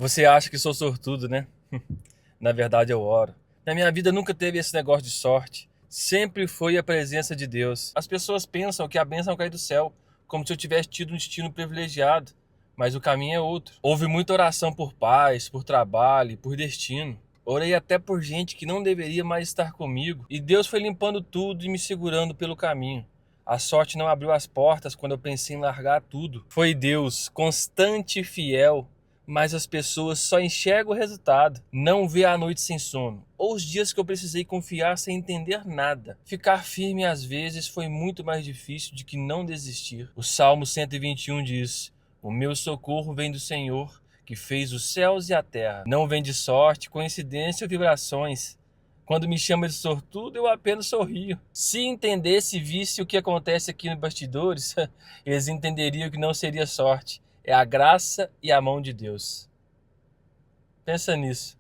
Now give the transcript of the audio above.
Você acha que sou sortudo, né? Na verdade, eu oro. Na minha vida nunca teve esse negócio de sorte. Sempre foi a presença de Deus. As pessoas pensam que a bênção cai do céu, como se eu tivesse tido um destino privilegiado. Mas o caminho é outro. Houve muita oração por paz, por trabalho, por destino. Orei até por gente que não deveria mais estar comigo. E Deus foi limpando tudo e me segurando pelo caminho. A sorte não abriu as portas quando eu pensei em largar tudo. Foi Deus, constante e fiel, mas as pessoas só enxergam o resultado, não vê a noite sem sono, ou os dias que eu precisei confiar sem entender nada. Ficar firme às vezes foi muito mais difícil do que não desistir. O Salmo 121 diz: o meu socorro vem do Senhor, que fez os céus e a terra. Não vem de sorte, coincidência ou vibrações. Quando me chama de sortudo, eu apenas sorrio. Se entendesse e visse o que acontece aqui nos bastidores, eles entenderiam que não seria sorte. É a graça e a mão de Deus. Pensa nisso.